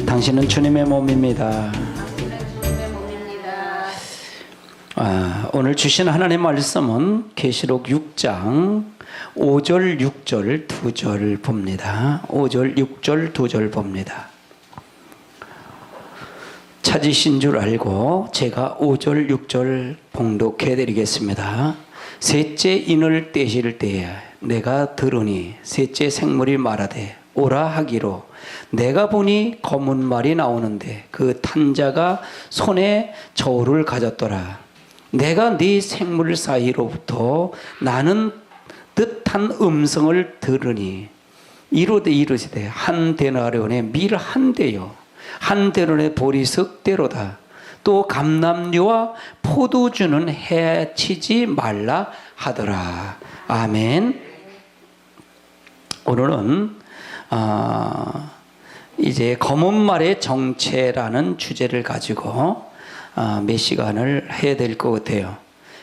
당신은 주님의 몸입니다. 오늘 주신 하나님의 말씀은 계시록 6장 5절 6절 2절 봅니다. 5절 6절 2절 봅니다. 찾으신 줄 알고 제가 5절 6절 봉독해 드리겠습니다. 셋째 인을 떼실 때에 내가 들으니 셋째 생물이 말하되 오라 하기로 내가 보니 검은 말이 나오는데 그 탄자가 손에 저울을 가졌더라. 내가 네 생물 사이로부터 나는 뜻한 음성을 들으니 이르시되 한 데나리온에 밀 한 대요 한 데나리온에 보리 석 대로다. 또 감람류와 포도주는 해치지 말라 하더라. 아멘. 오늘은 이제 검은 말의 정체라는 주제를 가지고 몇 시간을 해야 될 것 같아요.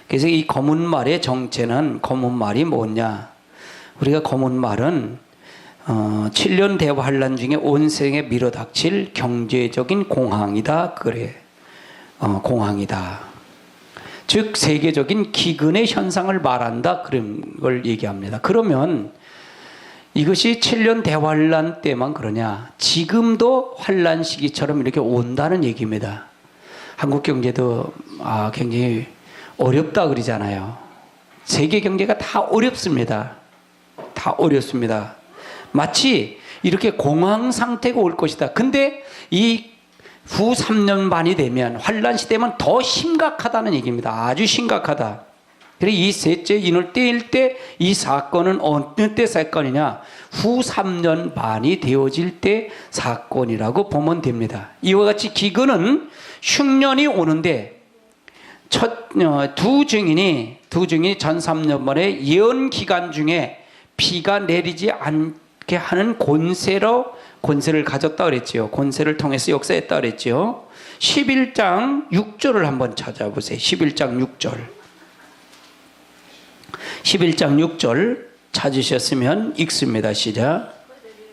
그래서 이 검은 말의 정체는, 검은 말이 뭐냐? 우리가 검은 말은 7년 대환란 중에 온 세상에 밀어닥칠 경제적인 공황이다. 그래. 공황이다. 즉 세계적인 기근의 현상을 말한다. 그런 걸 얘기합니다. 그러면 이것이 7년 대환란 때만 그러냐? 지금도 환란 시기처럼 이렇게 온다는 얘기입니다. 한국 경제도 굉장히 어렵다 그러잖아요. 세계 경제가 다 어렵습니다. 다 어렵습니다. 마치 이렇게 공황 상태가 올 것이다. 근데 이 후 3년 반이 되면 환란 시대면 더 심각하다는 얘기입니다. 아주 심각하다. 그래서 이 셋째 인을 떼일 때 이 사건은 어느 때 사건이냐? 후 3년 반이 되어질 때 사건이라고 보면 됩니다. 이와 같이 기근은 흉년이 오는데 두 증인이 전 3년 만에 예언 기간 중에 비가 내리지 않게 하는 권세를 가졌다 그랬지요. 권세를 통해서 역사했다 그랬지요. 11장 6절을 한번 찾아보세요. 11장 6절. 11장 6절 찾으셨으면 읽습니다. 시작.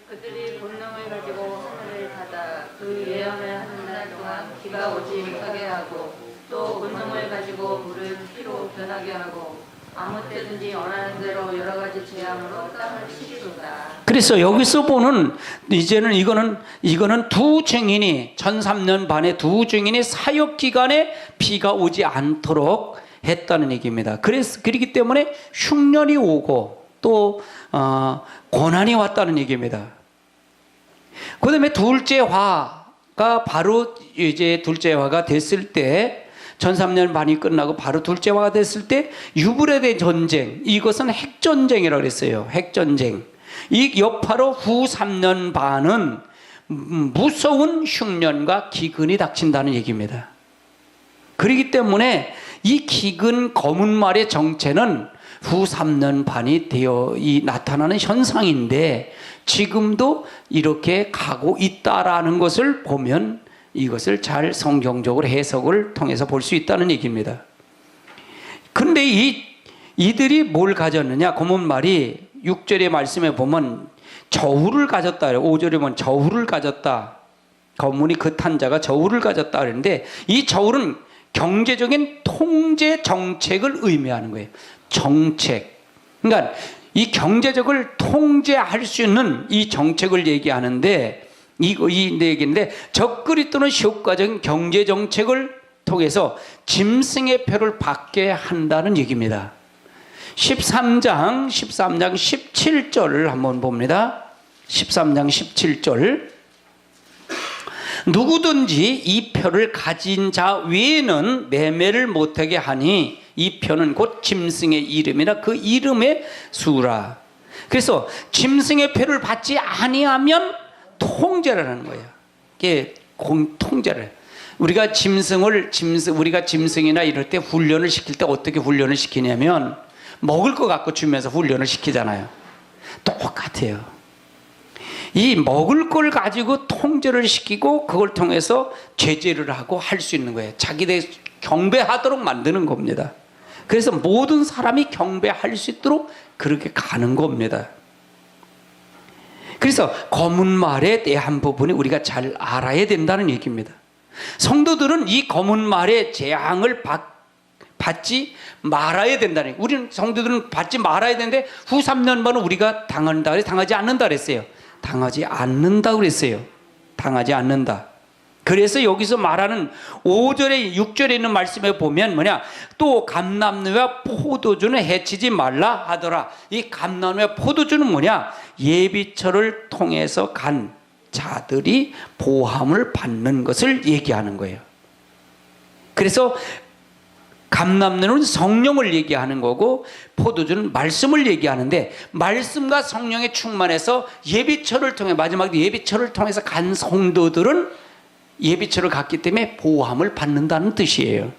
그들이 본능을 가지고 하늘을 닫아 그 예언을 하는 날 동안 비가 오지 못하게 하고 또 본능을 가지고 물을 피로 변하게 하고 아무 때든지 원하는 대로 여러 가지 재앙으로 땅을 치리로다. 그래서 여기서 보는 이제는 이거는 두 증인이 전 3년 반에 두 증인이 사역 기간에 비가 오지 않도록 했다는 얘기입니다. 그렇기 때문에 흉년이 오고 또 고난이 왔다는 얘기입니다. 그 다음에 둘째 화가 바로 이제 둘째 화가 됐을 때 전 3년 반이 끝나고 바로 둘째 화가 됐을 때 유브라데 전쟁, 이것은 핵전쟁이라고 그랬어요. 핵전쟁. 이 여파로 후 3년 반은 무서운 흉년과 기근이 닥친다는 얘기입니다. 그렇기 때문에 이 기근 검은 말의 정체는 후 3년 반이 되어 나타나는 현상인데 지금도 이렇게 가고 있다라는 것을 보면 이것을 잘 성경적으로 해석을 통해서 볼 수 있다는 얘기입니다. 근데 이들이 뭘 가졌느냐? 검은 말이 6절의 말씀에 보면 저울을 가졌다. 5절에 보면 저울을 가졌다. 검은이 그 탄자가 저울을 가졌다 그러는데 이 저울은 경제적인 통제 정책을 의미하는 거예요. 정책. 그러니까 이 경제적을 통제할 수 있는 이 정책을 얘기하는데 이 얘기인데 적그리 또는 효과적인 경제 정책을 통해서 짐승의 표를 받게 한다는 얘기입니다. 13장 17절을 한번 봅니다. 13장 17절. 누구든지 이 표를 가진 자 외에는 매매를 못하게 하니 이 표는 곧 짐승의 이름이나 그 이름의 수라. 그래서 짐승의 표를 받지 아니하면 통제를 하는 거예요. 이게 통제를. 우리가 짐승이나 이럴 때 훈련을 시킬 때 어떻게 훈련을 시키냐면 먹을 거 갖고 주면서 훈련을 시키잖아요. 똑같아요. 이 먹을 걸 가지고 통제를 시키고 그걸 통해서 제재를 하고 할 수 있는 거예요. 자기들 경배하도록 만드는 겁니다. 그래서 모든 사람이 경배할 수 있도록 그렇게 가는 겁니다. 그래서 검은 말에 대한 부분이 우리가 잘 알아야 된다는 얘기입니다. 성도들은 이 검은 말의 재앙을 받지 말아야 된다는 얘기예요. 우리는 성도들은 받지 말아야 되는데 후 3년만은 우리가 당한다, 당하지 않는다 그랬어요. 당하지 않는다 그랬어요. 당하지 않는다. 그래서 여기서 말하는 5절에 6절에 있는 말씀에 보면 뭐냐, 또 감람나무와 포도주는 해치지 말라 하더라. 이 감람나무와 포도주는 뭐냐, 예비처를 통해서 간 자들이 보함을 받는 것을 얘기하는 거예요. 그래서 감람나무는 성령을 얘기하는 거고 포도주는 말씀을 얘기하는데, 말씀과 성령에 충만해서 예비처를 통해, 마지막 예비처를 통해서 간 성도들은 예비처를 갔기 때문에 보호함을 받는다는 뜻이에요.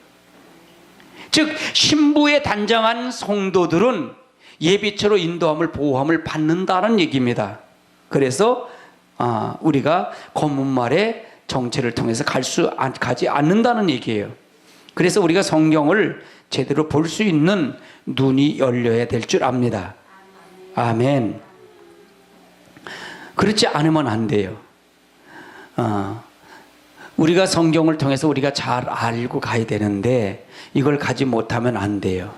즉 신부에 단장한 성도들은 예비처로 인도함을, 보호함을 받는다는 얘기입니다. 그래서 우리가 검은 말의 정체를 통해서 가지 않는다는 얘기예요. 그래서 우리가 성경을 제대로 볼 수 있는 눈이 열려야 될 줄 압니다. 아멘. 그렇지 않으면 안 돼요. 우리가 성경을 통해서 우리가 잘 알고 가야 되는데 이걸 가지 못하면 안 돼요.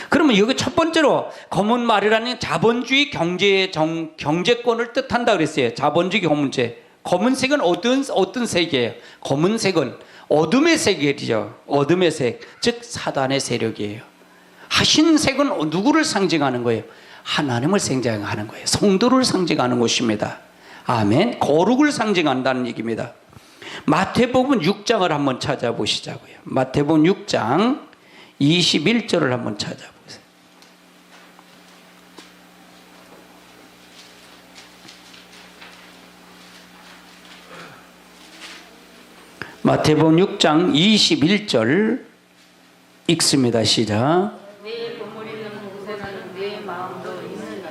그러면 여기 첫 번째로 검은 말이라는 자본주의 경제권을 뜻한다 그랬어요. 자본주의 경제. 검은색은 어떤 색이에요? 검은색은 어둠의 색이죠. 어둠의 색, 즉 사단의 세력이에요. 흰색은 누구를 상징하는 거예요? 하나님을 상징하는 거예요. 성도를 상징하는 것입니다. 아멘. 거룩을 상징한다는 얘기입니다. 마태복음 6장을 한번 찾아보시자고요. 마태복음 6장 21절을 한번 찾아보세요. 마태복음 6장 21절 읽습니다. 시작. 네 보물 있는 곳에는 네 마음도 있느니라.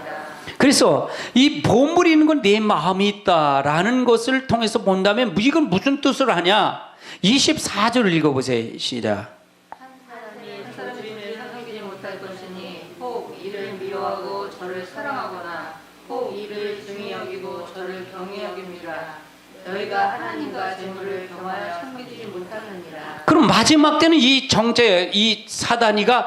그래서 이 보물이 있는 건 내 마음이 있다라는 것을 통해서 본다면 이건 무슨 뜻을 하냐? 24절을 읽어보세요. 시작. 한 사람이 주인을 섬기지 못할 것이니 혹 이를 미워하고 저를 사랑하거나 혹 이를 중히 여기고 저를 경히 여깁니다. 너희가 하나님과 재물을 경하여 섬기지 못하느니라. 그럼 마지막 때는 이 사단이가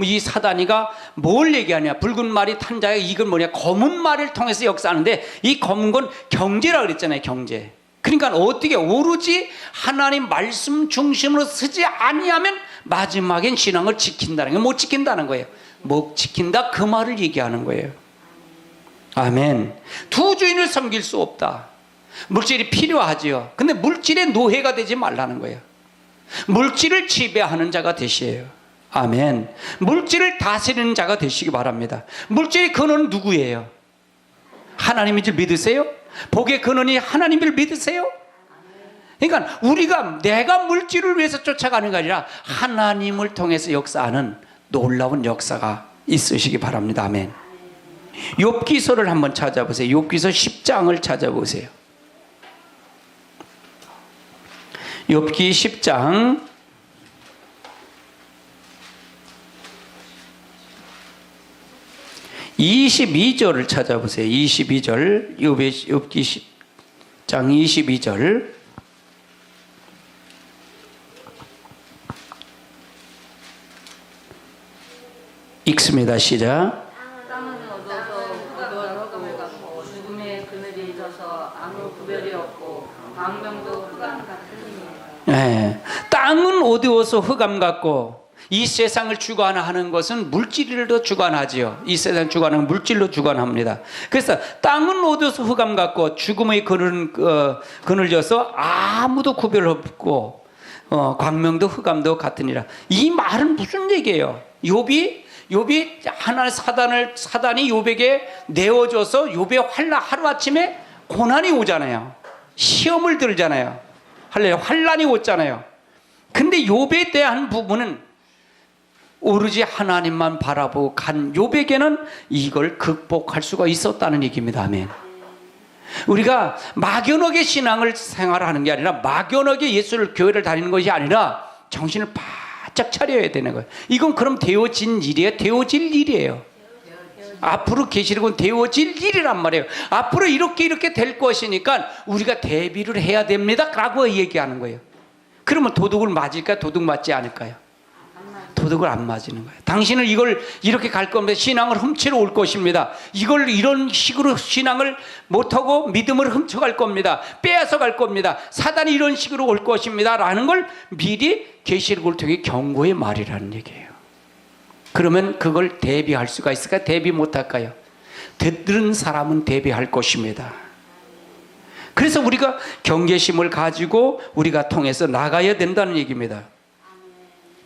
이 사단이가 뭘 얘기하냐? 붉은 말이 탄 자가, 이건 뭐냐? 검은 말을 통해서 역사하는데, 이 검은 건 경제라 그랬잖아요. 경제. 그러니까 어떻게 오로지 하나님 말씀 중심으로 쓰지 아니하면 마지막엔 신앙을 지킨다는 게, 못 지킨다는 거예요. 못 지킨다, 그 말을 얘기하는 거예요. 아멘. 두 주인을 섬길 수 없다. 물질이 필요하지요. 근데 물질의 노예가 되지 말라는 거예요. 물질을 지배하는 자가 되시에요. 아멘. 물질을 다스리는 자가 되시기 바랍니다. 물질의 근원은 누구예요? 하나님인 줄 믿으세요? 복의 근원이 하나님인 줄 믿으세요? 그러니까 우리가 내가 물질을 위해서 쫓아가는 게 아니라 하나님을 통해서 역사하는 놀라운 역사가 있으시기 바랍니다. 아멘. 욥기서를 한번 찾아보세요. 욥기서 10장을 찾아보세요. 욥기 10장 22절을 찾아보세요. 22절, 욥기 10장 22절. 읽습니다. 시작. 땅은 얻어서 흑암을 갖고 죽음의 그늘이 져서 아무 구별이 없고 광명도 흑암 같으니. 네. 땅은 어두워서 흑암 같고, 이 세상을 주관하는 것은 물질로 주관하지요. 이 세상 주관하는 물질로 주관합니다. 그래서 땅은 어두워서 흑암 같고 죽음의 그늘져서 아무도 구별 없고 광명도 흑암도 같으니라. 이 말은 무슨 얘기예요? 욥이 사단이 욥에게 내어줘서 욥의 하루아침에 고난이 오잖아요. 시험을 들잖아요. 환난이 오잖아요. 근데 욥에 대한 부분은 오로지 하나님만 바라보고 간 욥에게는 이걸 극복할 수가 있었다는 얘기입니다. 아멘. 우리가 막연하게 신앙을 생활하는 게 아니라, 막연하게 교회를 다니는 것이 아니라 정신을 바짝 차려야 되는 거예요. 이건 그럼 되어진 일이에요? 되어질 일이에요. 앞으로 계시록은 되어질 일이란 말이에요. 앞으로 이렇게 될 것이니까 우리가 대비를 해야 됩니다 라고 얘기하는 거예요. 그러면 도둑을 맞을까요? 도둑 맞지 않을까요? 도둑을 안 맞는 거예요. 당신은 이걸 이렇게 갈 겁니다. 신앙을 훔치러 올 것입니다. 이걸 이런 식으로 신앙을 못하고 믿음을 훔쳐갈 겁니다. 빼앗아 갈 겁니다. 사단이 이런 식으로 올 것입니다 라는 걸 미리 계시록을 통해 경고의 말이라는 얘기예요. 그러면 그걸 대비할 수가 있을까요? 대비 못할까요? 듣는 사람은 대비할 것입니다. 그래서 우리가 경계심을 가지고 우리가 통해서 나가야 된다는 얘기입니다.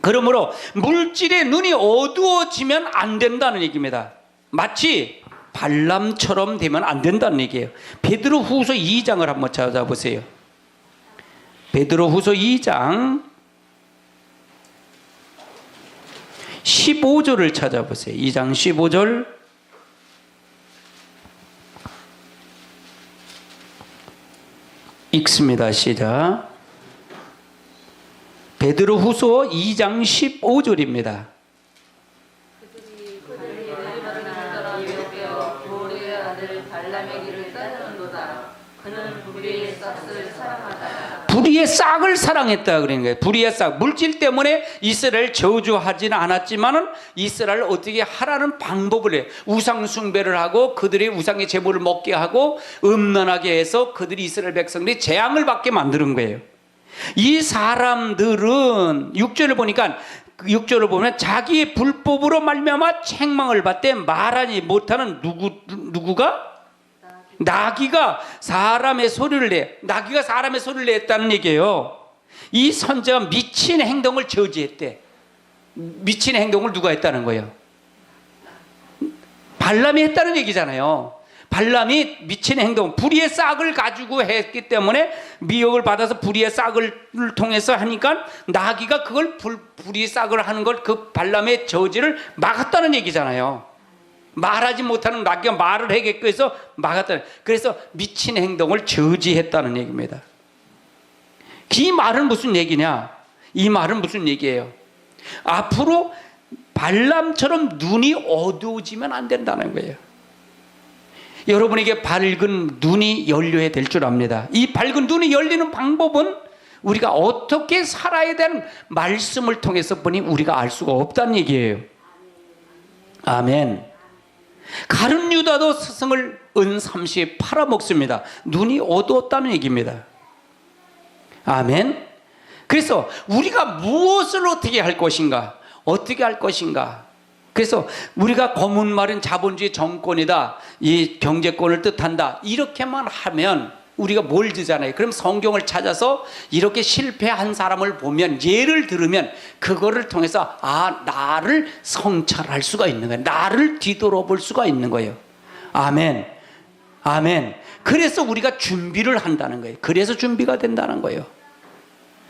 그러므로 물질의 눈이 어두워지면 안 된다는 얘기입니다. 마치 발람처럼 되면 안 된다는 얘기예요. 베드로후서 2장을 한번 찾아보세요. 베드로후서 2장 15절을 찾아보세요. 2장 15절. 읽습니다. 시작. 베드로후서 2장 15절입니다. 그들이 만나라 여겨 보르의 아들 발람의 길을 따르는도다. 그는 불의의 싹을 사랑하다. 불의의 싹을 사랑했다 그러는 거예요. 불의의 싹. 물질 때문에 이스라엘 저주하지는 않았지만은 이스라엘을 어떻게 하라는 방법을 해요. 우상 숭배를 하고 그들의 우상의 제물을 먹게 하고 음란하게 해서 그들이 이스라엘 백성들이 재앙을 받게 만드는 거예요. 이 사람들은 6절을 보니까 6절을 보면 자기의 불법으로 말미암아 책망을 받되 말하지 못하는 누구가? 나귀가 사람의 소리를 내. 나귀가 사람의 소리를 냈다는 얘기예요. 이 선지자가 미친 행동을 저지했대. 미친 행동을 누가 했다는 거예요? 발람이 했다는 얘기잖아요. 발람이 미친 행동, 불의의 싹을 가지고 했기 때문에 미혹을 받아서 불의의 싹을 통해서 하니까 나귀가 그걸 불의의 싹을 하는 걸 그 발람의 저지를 막았다는 얘기잖아요. 말하지 못하는 나귀가 말을 하게끔 해서 막았다는. 그래서 미친 행동을 저지했다는 얘기입니다. 이 말은 무슨 얘기냐? 이 말은 무슨 얘기예요? 앞으로 발람처럼 눈이 어두워지면 안 된다는 거예요. 여러분에게 밝은 눈이 열려야 될 줄 압니다. 이 밝은 눈이 열리는 방법은 우리가 어떻게 살아야 되는 말씀을 통해서 보니 우리가 알 수가 없다는 얘기예요. 아멘. 가룟 유다도 스승을 은 30에 팔아먹습니다. 눈이 어두웠다는 얘기입니다. 아멘. 그래서 우리가 무엇을 어떻게 할 것인가? 어떻게 할 것인가? 그래서 우리가 검은 말은 자본주의 정권이다, 이 경제권을 뜻한다, 이렇게만 하면 우리가 뭘 듣잖아요. 그럼 성경을 찾아서 이렇게 실패한 사람을 보면, 예를 들으면 그거를 통해서 나를 성찰할 수가 있는 거예요. 나를 뒤돌아볼 수가 있는 거예요. 아멘. 아멘. 그래서 우리가 준비를 한다는 거예요. 그래서 준비가 된다는 거예요.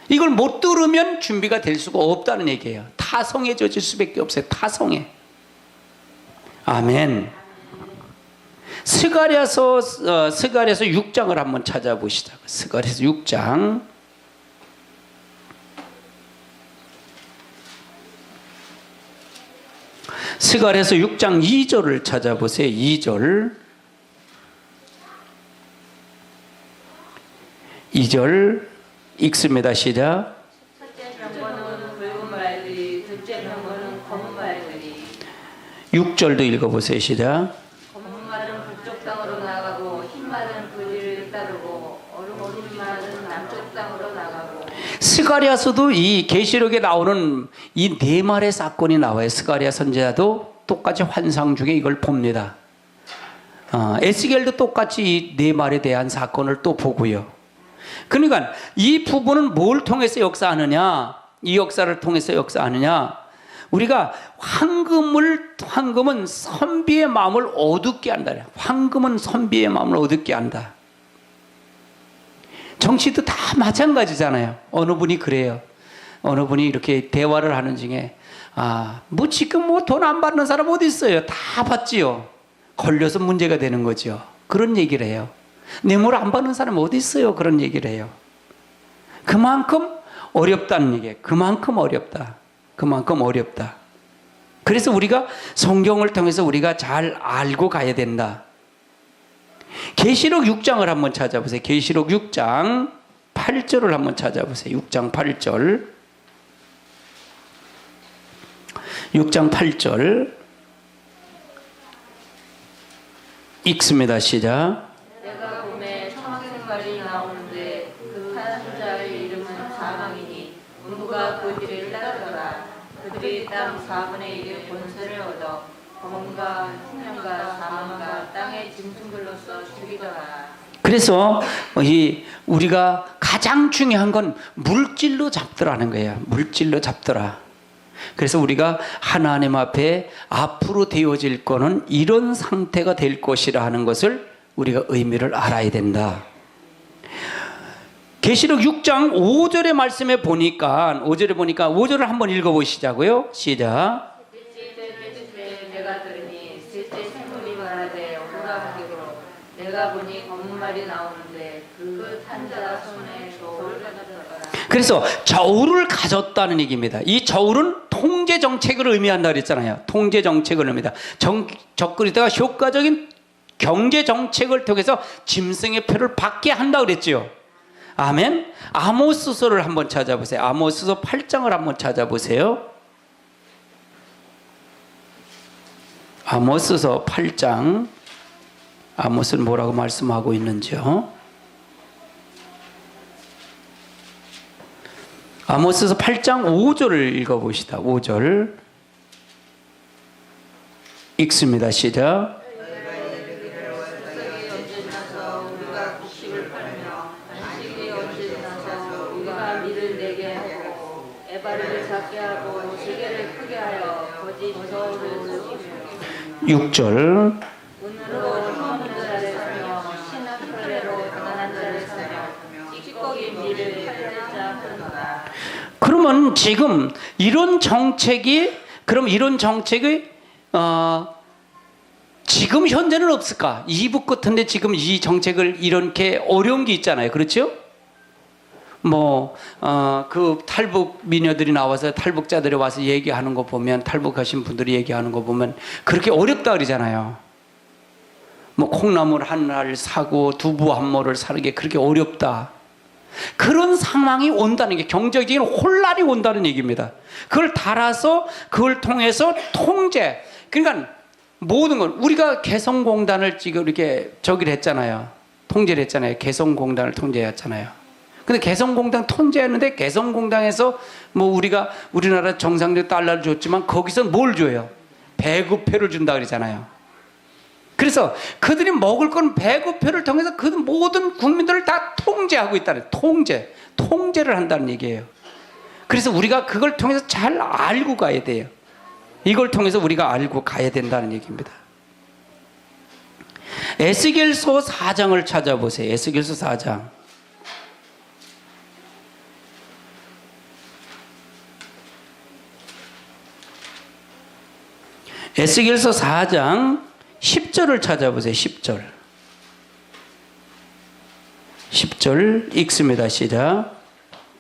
이걸 못 들으면 준비가 될 수가 없다는 얘기예요. 타성에 젖을 수밖에 없어요. 타성에. 아멘. 스가랴서 6장을 한번 찾아보시다. 스가랴서 6장. 스가랴서 6장 2절을 찾아보세요. 2절. 2절 읽습니다. 시작. 첫째 병거는 붉은 말들이, 둘째 병거는 검은 말들이. 6절도 읽어보세요. 시작. 검은 말은 북쪽 땅으로 나가고 흰 말은 그 뒤를 따르고 어린 말은 남쪽 땅으로 나가고. 스가랴서도 이 계시록에 나오는 이 네 말의 사건이 나와요. 스가랴 선지자도 똑같이 환상 중에 이걸 봅니다. 에스겔도 똑같이 이 네 말에 대한 사건을 또 보고요. 그러니까 이 부분은 뭘 통해서 역사하느냐? 이 역사를 통해서 역사하느냐? 우리가 황금은 선비의 마음을 어둡게 한다. 황금은 선비의 마음을 어둡게 한다. 정치도 다 마찬가지잖아요. 어느 분이 그래요. 어느 분이 이렇게 대화를 하는 중에 지금 돈 안 받는 사람 어디 있어요? 다 받지요. 걸려서 문제가 되는 거죠. 그런 얘기를 해요. 뇌물 안 받는 사람 어디 있어요? 그런 얘기를 해요. 그만큼 어렵다는 얘기예요. 그만큼 어렵다. 그만큼 어렵다. 그래서 우리가 성경을 통해서 우리가 잘 알고 가야 된다. 계시록 6장을 한번 찾아보세요. 계시록 6장 8절을 한번 찾아보세요. 6장 8절. 6장 8절 읽습니다. 시작. 내가 봄에 청생발이 나오는데 그 타는 자의 이름은 사망이니 문무가 그 뒤를 따르더라. 그들이 땅 4분의 1의 권세를 얻어 검과 생명과 사망과 땅의 짐승들로서 죽이더라. 그래서 우리가 가장 중요한 건 물질로 잡더라는 거예요. 물질로 잡더라. 그래서 우리가 하나님 앞에 앞으로 되어질 거는 이런 상태가 될 것이라 하는 것을 우리가 의미를 알아야 된다. 계시록 6장 5절의 말씀에 보니까 5절을 한번 읽어보시자고요. 시작. 내가 들으니 실제 생물이 말하되 오르가 보기로 내가 보니 검은 말이 나오는데 그 탄자 손에 저울을 가졌더라. 그래서 저울을 가졌다는 얘기입니다. 이 저울은 통제 정책을 의미한다 그랬잖아요. 통제 정책을 의미한다. 적그리스도가 효과적인 경제 정책을 통해서 짐승의 표를 받게 한다 그랬지요. 아멘. 아모스서를 한번 찾아보세요. 아모스서 8장을 한번 찾아보세요. 아모스서 8장. 아모스는 뭐라고 말씀하고 있는지요? 아모스서 8장 5절을 읽어봅시다. 5절 읽습니다. 시작. 에바를 작게 하고 시계를 크게 하여 거짓 저울을 쓰시며 6절 운으로 터는 자를 사며 신학표례로 가난한 자를 사며 찌꺼기 밀을 팔자 하노라. 그러면 지금 이런 정책이 지금 현재는 없을까? 이북 같은데 지금 이 정책을 이렇게 어려운 게 있잖아요. 그렇죠? 그 탈북 미녀들이 나와서 탈북자들이 와서 얘기하는 거 보면, 탈북하신 분들이 얘기하는 거 보면 그렇게 어렵다 그러잖아요. 콩나물 한 알 사고 두부 한 모를 사는 게 그렇게 어렵다. 그런 상황이 온다는 게 경제적인 혼란이 온다는 얘기입니다. 그걸 달아서 그걸 통해서 통제. 그러니까 모든 걸 우리가 개성공단을 지금 이렇게 저기를 했잖아요. 통제를 했잖아요. 개성공단을 통제했잖아요. 근데 개성공단 통제했는데 개성공단에서 우리나라 정상적 달러를 줬지만 거기서 뭘 줘요? 배급표를 준다 그러잖아요. 그래서 그들이 먹을 건 배급표를 통해서 그 모든 국민들을 다 통제하고 있다는, 통제를 한다는 얘기예요. 그래서 우리가 그걸 통해서 잘 알고 가야 돼요. 이걸 통해서 우리가 알고 가야 된다는 얘기입니다. 에스겔서 4장을 찾아보세요. 에스겔서 4장. 에스겔서 4장 10절을 찾아보세요. 10절 읽습니다. 시작.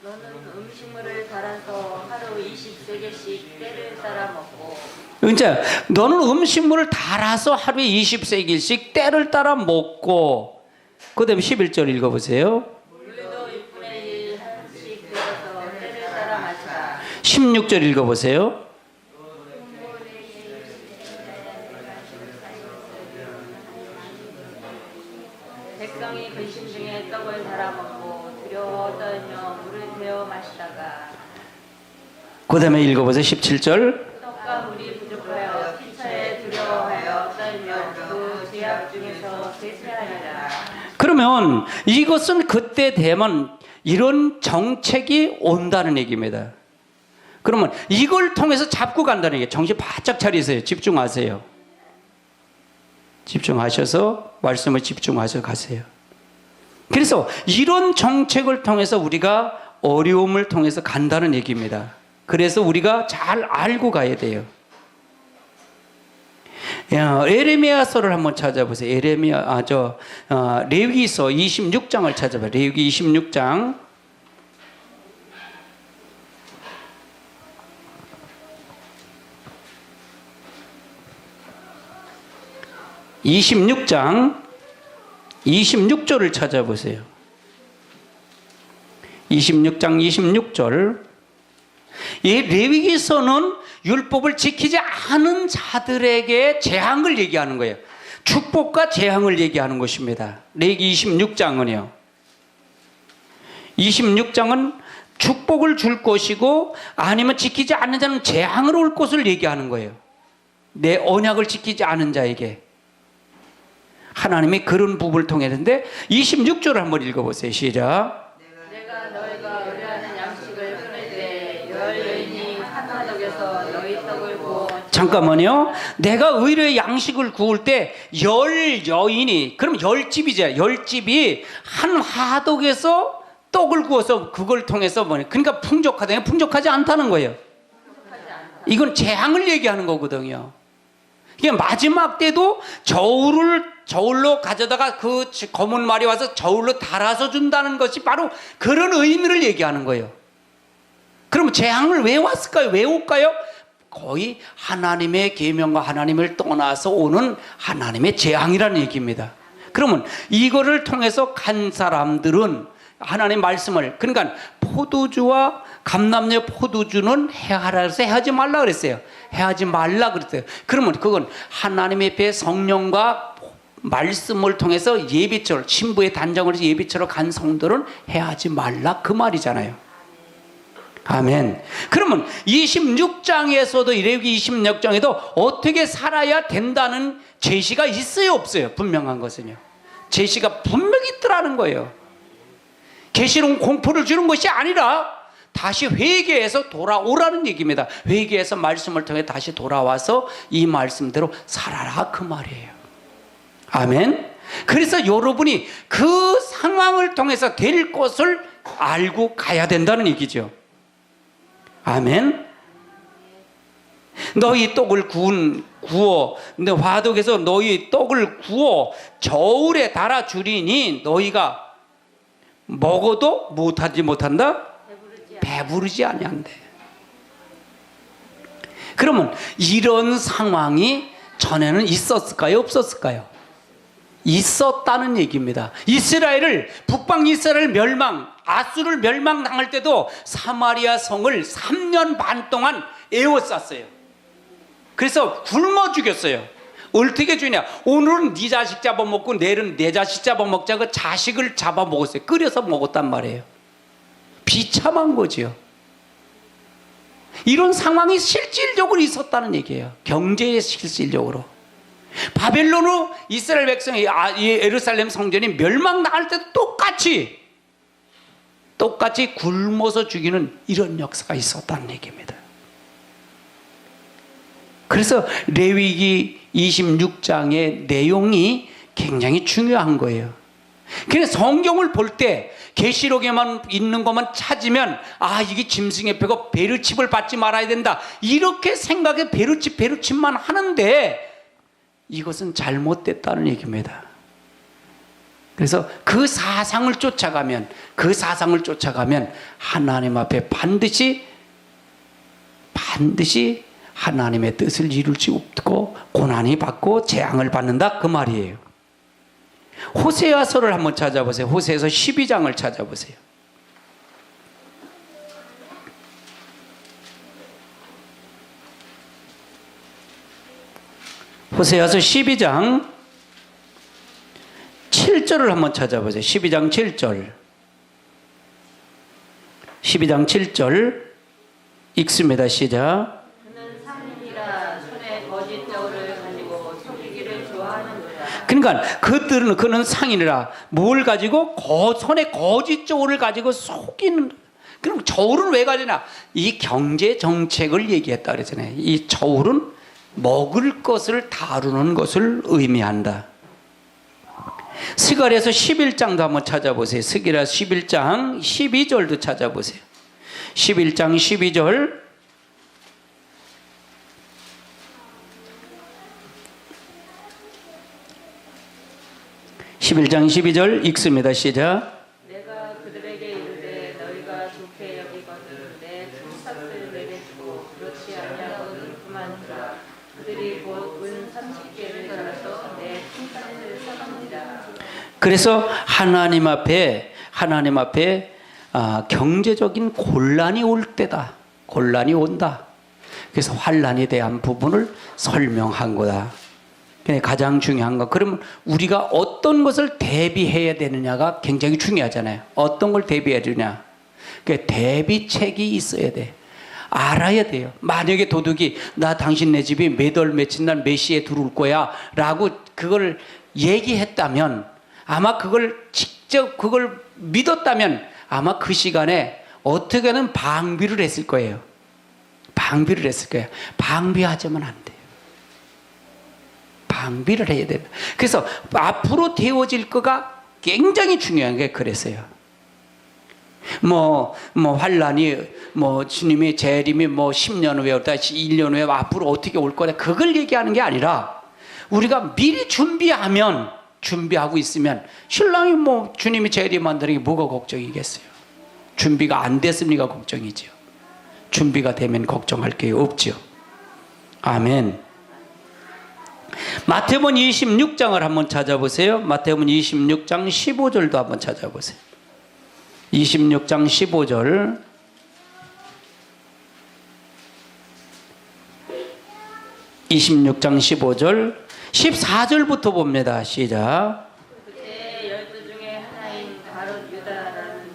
너는 음식물을 달아서 하루 20세겔씩 때를 따라 먹고. 그러니까 너는 음식물을 달아서 하루에 20세겔씩 때를 따라 먹고. 그 다음에 11절 읽어보세요. 물도 6분의 1 한씩 들어서 때를 따라 마시라. 16절 읽어보세요. 백성이 근심 중에 떡을 달아 먹고 두려워 떨며 물을 데워 마시다가. 그 다음에 읽어보세요. 17절. 떡과 물이 부족하여 피차에 두려워하여 떨며 그 죄악 중에서 쇠퇴하리라. 그러면 이것은 그때 되면 이런 정책이 온다는 얘기입니다. 그러면 이걸 통해서 잡고 간다는 얘기예요. 정신 바짝 차리세요. 집중하세요. 집중하셔서 말씀을 집중하셔서 가세요. 그래서 이런 정책을 통해서 우리가 어려움을 통해서 간다는 얘기입니다. 그래서 우리가 잘 알고 가야 돼요. 에레미야서를 한번 찾아보세요. 레위기서 26장을 찾아봐요. 레위기 26장. 26장 26절을 찾아보세요. 26장 26절. 이 레위기서는 율법을 지키지 않은 자들에게 재앙을 얘기하는 거예요. 축복과 재앙을 얘기하는 것입니다. 레위기 26장은요. 26장은 축복을 줄 것이고 아니면 지키지 않는 자는 재앙을 올 것을 얘기하는 거예요. 내 언약을 지키지 않은 자에게 하나님이 그런 부분을 통했는데 26절을 한번 읽어보세요. 시작. 내가 너희가 의뢰하는 양식을 끊을 때 열 여인이 한 화덕에서 너희 떡을 구워 잠깐만요. 내가 의뢰의 양식을 구울 때 열 여인이, 그럼 열 집이죠. 열 집이 한 화덕에서 떡을 구워서 그걸 통해서 그러니까 풍족하다. 풍족하지 않다는 거예요. 이건 재앙을 얘기하는 거거든요. 이게 마지막 때도 저울로 가져다가 그 검은 말이 와서 저울로 달아서 준다는 것이 바로 그런 의미를 얘기하는 거예요. 그럼 재앙을 왜 왔을까요? 왜 올까요? 거의 하나님의 계명과 하나님을 떠나서 오는 하나님의 재앙이라는 얘기입니다. 그러면 이거를 통해서 간 사람들은 하나님의 말씀을, 그러니까 포도주와 감람류 포도주는 해하지 말라 그랬어요. 해하지 말라 그랬어요. 그러면 그건 하나님 앞에 성령과 말씀을 통해서 예비처럼, 신부의 단장으로 예비처럼 간 성도는 해하지 말라 그 말이잖아요. 아멘. 그러면 26장에서도 레위기 26장에도 어떻게 살아야 된다는 제시가 있어요, 없어요? 분명한 것은요. 제시가 분명히 있더라는 거예요. 계시록 공포를 주는 것이 아니라 다시 회개해서 돌아오라는 얘기입니다. 회개해서 말씀을 통해 다시 돌아와서 이 말씀대로 살아라 그 말이에요. 아멘. 그래서 여러분이 그 상황을 통해서 될 것을 알고 가야 된다는 얘기죠. 아멘. 너희 떡을 구워 근데 화덕에서 너희 떡을 구워 저울에 달아 주리니 너희가 먹어도 못하지 못한다? 배부르지 아니한대. 그러면 이런 상황이 전에는 있었을까요? 없었을까요? 있었다는 얘기입니다. 이스라엘을, 북방 이스라엘 멸망, 아수를 멸망당할 때도 사마리아 성을 3년 반 동안 에워쌌어요. 그래서 굶어 죽였어요. 어떻게 주냐? 오늘은 네 자식 잡아먹고 내일은 내 자식 잡아먹자. 그 자식을 잡아먹었어요. 끓여서 먹었단 말이에요. 비참한 거죠. 이런 상황이 실질적으로 있었다는 얘기예요. 경제의 실질적으로. 바벨론으로 이스라엘 백성이 예루살렘 성전이 멸망당할 때도 똑같이 굶어서 죽이는 이런 역사가 있었다는 얘기입니다. 그래서 레위기 26장의 내용이 굉장히 중요한 거예요. 그래서 성경을 볼 때 계시록에만 있는 것만 찾으면 이게 짐승의 뼈고 베르칩을 받지 말아야 된다 이렇게 생각해 베르칩만 하는데 이것은 잘못됐다는 얘기입니다. 그래서 그 사상을 쫓아가면 하나님 앞에 반드시 하나님의 뜻을 이룰 수 없고 고난이 받고 재앙을 받는다 그 말이에요. 호세아서를 한번 찾아보세요. 호세아서 12장을 찾아보세요. 호세아서 12장 7절을 한번 찾아보세요. 12장 7절. 12장 7절 읽습니다. 시작. 그는 상인이라 손에 거짓 저울을 가지고 속이기를 좋아하는도다. 그러니까 그는 상인이라 뭘 가지고 손에 거짓 저울을 가지고 속이는. 그럼 저울은 왜 가지나? 이 경제 정책을 얘기했다 그랬잖아요. 이 저울은 먹을 것을 다루는 것을 의미한다. 스가랴서 11장도 한번 찾아보세요. 스가랴 11장 12절도 찾아보세요. 11장 12절. (11장 12절) 읽습니다. 시작. 내가 그들에게 이르되 너희가 좋게 여기거든 내 품삯을 내게 주고 그렇지 아니하거든 그만두라. 그들이 곧 은 30개를 달아서 내 그래서 하나님 앞에 경제적인 곤란이 올 때다. 곤란이 온다. 그래서 환난에 대한 부분을 설명한 거다. 가장 중요한 거. 그러면 우리가 어떤 것을 대비해야 되느냐가 굉장히 중요하잖아요. 어떤 걸 대비해야 되느냐. 그 대비책이 있어야 돼. 알아야 돼요. 만약에 도둑이 나 당신네 집이 몇 월 며칠 날 몇 시에 들어올 거야 라고 그걸 얘기했다면, 아마 그걸 직접 그걸 믿었다면 아마 그 시간에 어떻게든 방비를 했을 거예요. 방비를 했을 거예요. 방비하자면 안 돼요. 방비를 해야 돼요. 그래서 앞으로 되어질 거가 굉장히 중요한 게 그랬어요. 환란이 주님이 재림이 10년 후에 왔다 1년 후에 앞으로 어떻게 올 거다 그걸 얘기하는 게 아니라, 우리가 미리 준비하고 있으면 신랑이 주님이 재림한다는 게 뭐가 걱정이겠어요. 준비가 안 됐습니까? 걱정이죠. 준비가 되면 걱정할 게 없죠. 아멘. 마태복음 26장을 한번 찾아보세요. 마태복음 26장 15절도 한번 찾아보세요. 26장 15절. 26장 15절 14절부터 봅니다. 시작. 그때 12 중에 하나인 가룟 유다라는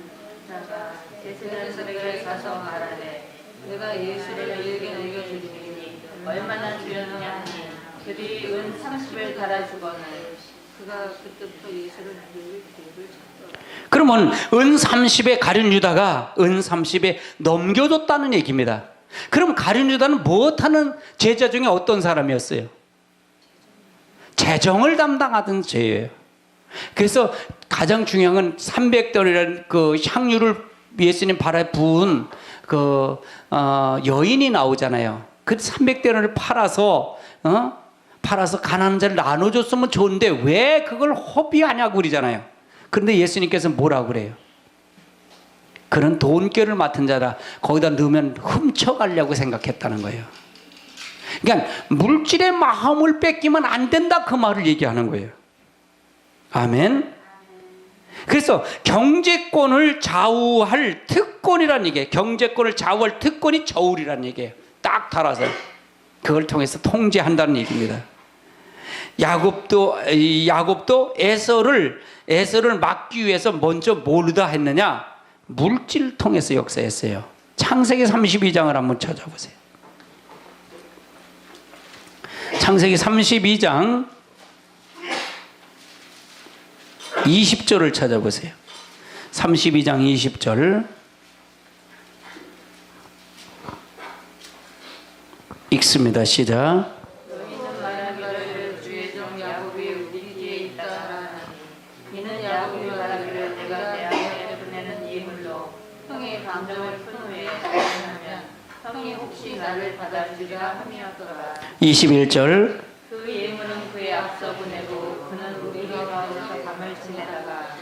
자가 제사장들에게 가서 말하되 내가 예수를 너희에게 넘겨주리니 얼마나 주려느냐 하니 그들이 은 30을 달아주거늘 그가 그때부터 예수를 돌을 찾더라. 그러면 은 30에 가룟 유다가 은 30에 넘겨줬다는 얘기입니다. 그럼 가룟 유다는 무엇하는 제자 중에 어떤 사람이었어요? 재정을 담당하던 제예요. 그래서 가장 중요한 건 300달이라는 그 향유를 예수님 발에 부은 여인이 나오잖아요. 그 300달러를 팔아서 가난한 자를 나눠줬으면 좋은데 왜 그걸 허비하냐고 그러잖아요. 그런데 예수님께서 뭐라고 그래요? 그런 돈꾀를 맡은 자라 거기다 넣으면 훔쳐가려고 생각했다는 거예요. 그러니까 물질의 마음을 뺏기면 안 된다, 그 말을 얘기하는 거예요. 아멘. 그래서 경제권을 좌우할 특권이라는 얘기예요. 경제권을 좌우할 특권이 저울이라는 얘기예요. 딱 달아서 그걸 통해서 통제한다는 얘기입니다. 야곱도 에서를 막기 위해서 먼저 뭐르다 했느냐? 물질을 통해서 역사했어요. 창세기 32장을 한번 찾아보세요. 창세기 32장 20절을 찾아보세요. 32장 20절 읽습니다. 시작. 너희는 말하기를 주의 종 야곱이 우리 뒤에 있다라는 이는 야곱이 말하기를 내가 내 아내를 보내는 예물로 형의 감정을 푼 후에 하면 형이 혹시 나를 받아주리라 함이었더라. 21절. 그 예물은 그의 앞서 보내고 그는 우리가 가운데서 밤을 지내다가.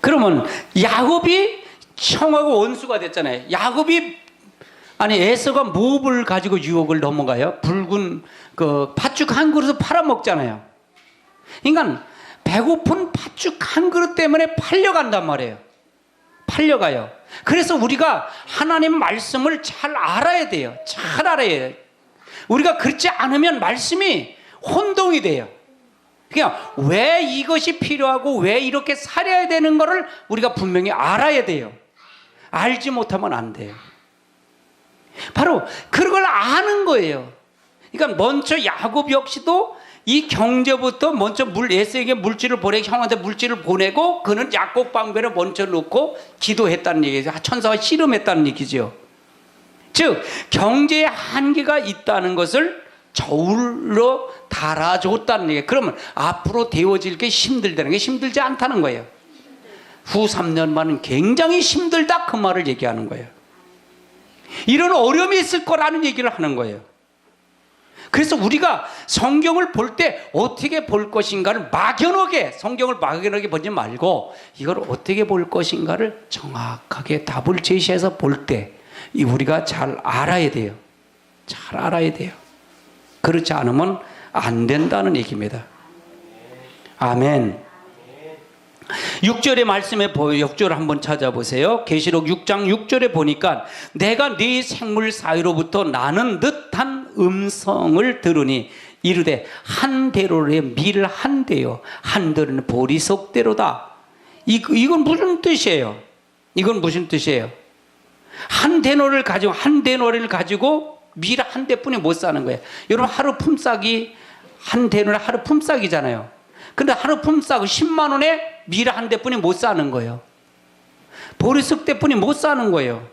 그러면 야곱이 형하고 원수가 됐잖아요. 에서가 몹을 가지고 유혹을 넘어가요. 붉은 그 팥죽 한 그릇을 팔아먹잖아요. 그러니까 배고픈 팥죽 한 그릇 때문에 팔려간단 말이에요. 팔려가요. 그래서 우리가 하나님 말씀을 잘 알아야 돼요. 잘 알아야 돼요. 우리가 그렇지 않으면 말씀이 혼동이 돼요. 그냥 왜 이것이 필요하고 왜 이렇게 살아야 되는 거를 우리가 분명히 알아야 돼요. 알지 못하면 안 돼요. 바로 그걸 아는 거예요. 그러니까 먼저 야곱 역시도 이 경제부터 먼저 에서에게 물질을 보내고 형한테 물질을 보내고 그는 야곱 방배를 먼저 놓고 기도했다는 얘기죠. 천사와 씨름했다는 얘기죠. 즉 경제의 한계가 있다는 것을 저울로 달아줬다는 얘기예요. 그러면 앞으로 되어질 게 힘들다는 게 힘들지 않다는 거예요. 후 3년만은 굉장히 힘들다, 그 말을 얘기하는 거예요. 이런 어려움이 있을 거라는 얘기를 하는 거예요. 그래서 우리가 성경을 볼 때 어떻게 볼 것인가를 성경을 막연하게 보지 말고 이걸 어떻게 볼 것인가를 정확하게 답을 제시해서 볼 때 우리가 잘 알아야 돼요. 잘 알아야 돼요. 그렇지 않으면 안 된다는 얘기입니다. 아멘. 6절의 말씀에 6절 한번 찾아보세요. 계시록 6장 6절에 보니까 내가 네 생물 사이로부터 나는 듯한 음성을 들으니 이르되 한 대로의 밀 한 대요 한 대로는 보리석대로다. 이건 무슨 뜻이에요? 이건 무슨 뜻이에요? 한 대노를 가지고 밀 한 대뿐이 못 사는 거예요. 여러분 하루 품삯이 한 대노는 하루 품삯이잖아요. 근데 하루 품삯 10만 원에 밀 한 대뿐이 못 사는 거예요. 보리석 대뿐이 못 사는 거예요.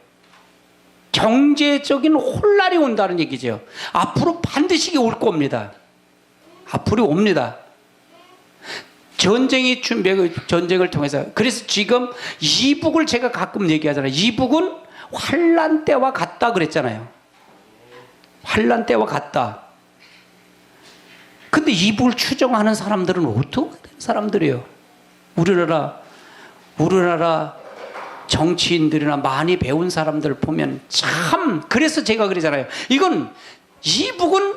경제적인 혼란이 온다는 얘기죠. 앞으로 반드시 올 겁니다. 앞으로 옵니다. 전쟁을 통해서. 그래서 지금 이북을 제가 가끔 얘기하잖아요. 이북은 환란 때와 같다 그랬잖아요. 환란 때와 같다. 근데 이북을 추정하는 사람들은 어떻게 된 사람들이에요? 우리나라 정치인들이나 많이 배운 사람들 보면 참, 그래서 제가 그러잖아요. 이북은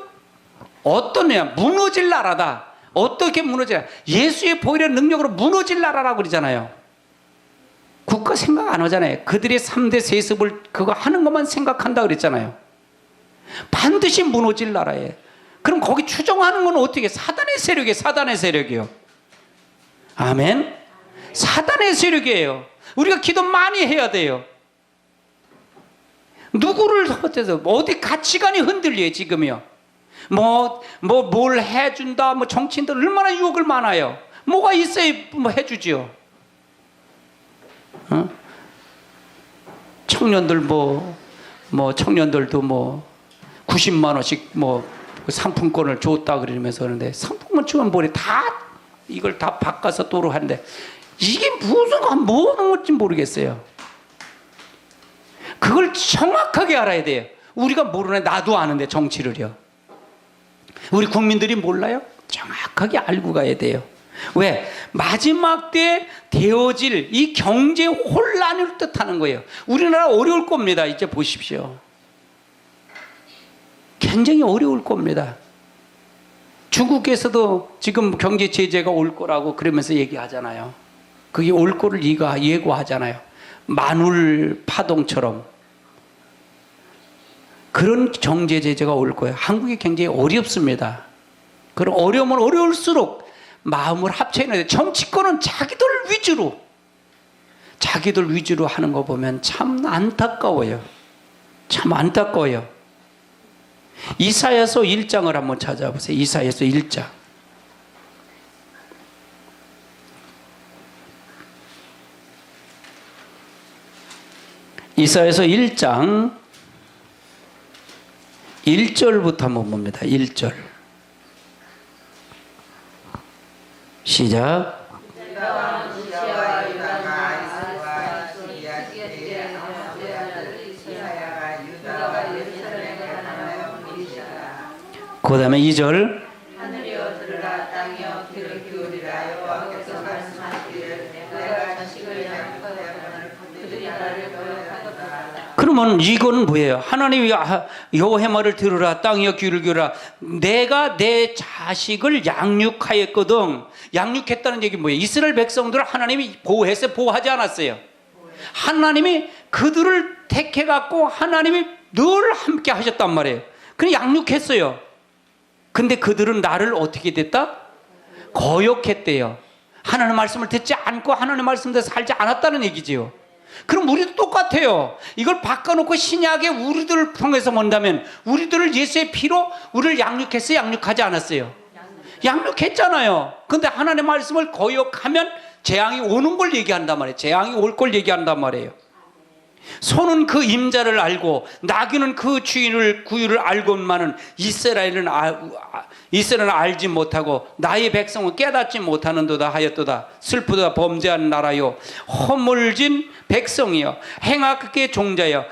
어떠냐? 무너질 나라다. 어떻게 무너져요? 예수의 보혈의 능력으로 무너질 나라라고 그러잖아요. 국가 생각 안 하잖아요. 그들의 3대 세습을 그거 하는 것만 생각한다 그랬잖아요. 반드시 무너질 나라예요. 그럼 거기 추정하는 건 어떻게? 사단의 세력이요. 아멘. 사단의 세력이에요. 우리가 기도 많이 해야 돼요. 누구를 어디 가치관이 흔들려요 지금이요. 뭘 해준다, 정치인들 얼마나 유혹을 많아요. 뭐가 있어야 해주지요. 청년들 청년들도 90만 원씩 상품권을 줬다 그러면서 그러는데 상품권 주면 이걸 다 바꿔서 또로 하는데 이게 뭐 하는 건지 모르겠어요. 그걸 정확하게 알아야 돼요. 우리가 모르네. 나도 아는데 정치를요. 우리 국민들이 몰라요? 정확하게 알고 가야 돼요. 왜? 마지막 때 되어질 이 경제 혼란을 뜻하는 거예요. 우리나라 어려울 겁니다. 이제 보십시오. 굉장히 어려울 겁니다. 중국에서도 지금 경제 제재가 올 거라고 그러면서 얘기하잖아요. 그게 올 거를 예고하잖아요. 만울 파동처럼. 그런 경제 제재가 올 거예요. 한국이 굉장히 어렵습니다. 그럼 어려우면 어려울수록 마음을 합쳐야 되는데 정치권은 자기들 위주로 하는 거 보면 참 안타까워요. 참 안타까워요. 이사야서 1장을 한번 찾아보세요. 이사야서 1장. 이사야서 1장 1절부터 한번 봅니다. 1절. 시작. 그 다음에 2절. 하늘이여 들으라 땅이여 귀를 기울이라 여호와께서 말씀하시기를 내가 자식을 양육하거든 그들이 나를 거역하거든. 그러면 이건 뭐예요? 하나님이 여호와의 말을 들으라 땅이여 귀를 기울이라 내가 내 자식을 양육하였거든. 양육했다는 얘기 뭐예요? 이스라엘 백성들을 하나님이 보호했어요? 보호하지 않았어요? 하나님이 그들을 택해갖고 하나님이 늘 함께 하셨단 말이에요. 그냥 양육했어요. 근데 그들은 나를 어떻게 됐다? 거역했대요. 하나님의 말씀을 듣지 않고 하나님의 말씀대로 살지 않았다는 얘기지요. 그럼 우리도 똑같아요. 이걸 바꿔놓고 신약에 우리들을 통해서 본다면 우리들을 예수의 피로 우리를 양육했어요? 양육하지 않았어요? 양육했잖아요. 근데 하나님의 말씀을 거역하면 재앙이 오는 걸 얘기한단 말이에요. 재앙이 올 걸 얘기한단 말이에요. 소는 그 임자를 알고 나귀는 그 주인을 구유를 알고만은 이스라엘은 알지 못하고 나의 백성은 깨닫지 못하는도다 하였도다. 슬프도다 범죄한 나라요 허물진 백성이여 행악의 종자여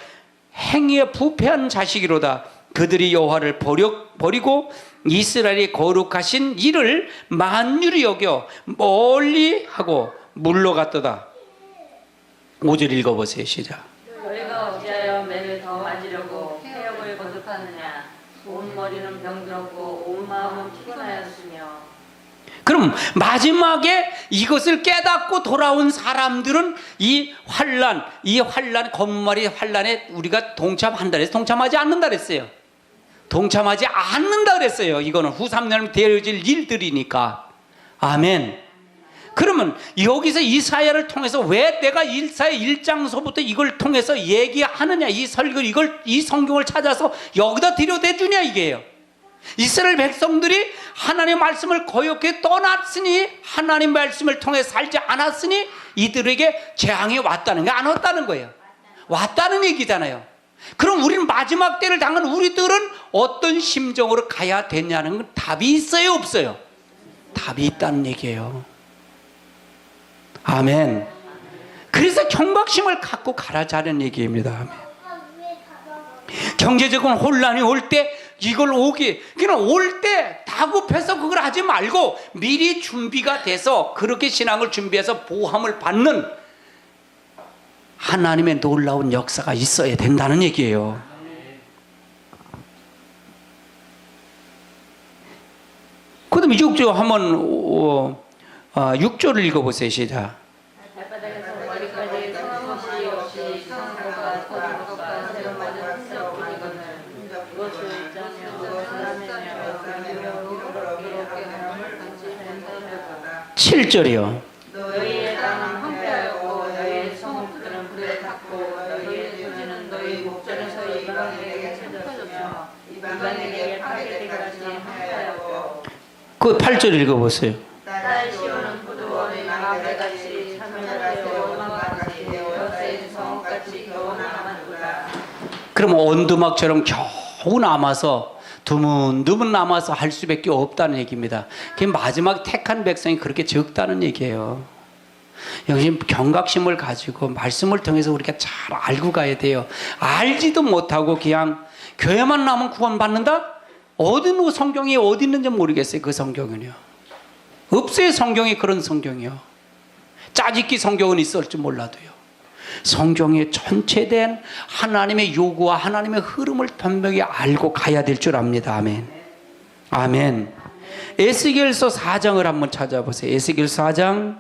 행위에 부패한 자식이로다. 그들이 여호와를 버리고 이스라엘이 거룩하신 이를 만유리 여겨 멀리하고 물러갔도다. 5절 읽어보세요. 시작. 너희가 어찌하여 매를 더 만지려고 해역을 거듭하느냐. 온 머리는 병들었고 온 마음은 피곤하였으며. 그럼 마지막에 이것을 깨닫고 돌아온 사람들은 이 환란, 검말이 환란에 우리가 동참한다 그랬어요? 동참하지 않는다 그랬어요? 동참하지 않는다 그랬어요. 이거는 후 3년 되어질 일들이니까. 아멘. 그러면 여기서 이사야를 통해서 왜 내가 이사야 1장서부터 이걸 통해서 얘기하느냐, 이 성경을 찾아서 여기다 들여대 주냐 이게요. 이스라엘 백성들이 하나님의 말씀을 거역해 떠났으니, 하나님 말씀을 통해 살지 않았으니 이들에게 재앙이 왔다는 게 안 왔다는 거예요. 왔다는 얘기잖아요. 그럼 우리는 마지막 때를 당한 우리들은 어떤 심정으로 가야 되냐는 건 답이 있어요, 없어요? 답이 있다는 얘기예요. 아멘. 그래서 경각심을 갖고 가라자는 얘기입니다. 아멘. 경제적인 혼란이 올 때 이걸 그냥 올 때 다급해서 그걸 하지 말고 미리 준비가 돼서 그렇게 신앙을 준비해서 보함을 받는 하나님의 놀라운 역사가 있어야 된다는 얘기예요. 그 다음에 6절 한번 6절을 읽어보세요. 시작. 발바닥에서 머리까지 성함 없이 상한 것과 터진 것과 새로 맞은 흑색 뿐이거늘 그것을 짜며 그것을 하느냐 그렇게 하나님을 감시하였다. 7절이요. 너희의 땅은 황폐하였고 너희의 성읍들은 불에 탔고 너희의 토지는 너희 목전에서 이방에게 흩어졌으며 이방에게 파괴되기까지 황폐하였고. 그 8절 읽어보세요. 딸 시온은 포도원의 나무같이 참외가 되어 원망같이 되어 여세의 성읍같이 겨우 남았도다. 그럼 온두막처럼 겨우 남아서 드문드문 남아서 할 수밖에 없다는 얘기입니다. 그 마지막 택한 백성이 그렇게 적다는 얘기예요. 역시 경각심을 가지고 말씀을 통해서 우리가 잘 알고 가야 돼요. 알지도 못하고 그냥 교회만 나면 구원받는다? 어디 성경이 어디 있는지 모르겠어요. 그 성경은요. 없어요. 성경에 그런 성경이요. 짜집기 성경은 있을지 몰라도요. 성경의 전체된 하나님의 요구와 하나님의 흐름을 분명히 알고 가야 될 줄 압니다. 아멘. 아멘. 에스겔서 4장을 한번 찾아보세요. 에스겔 4장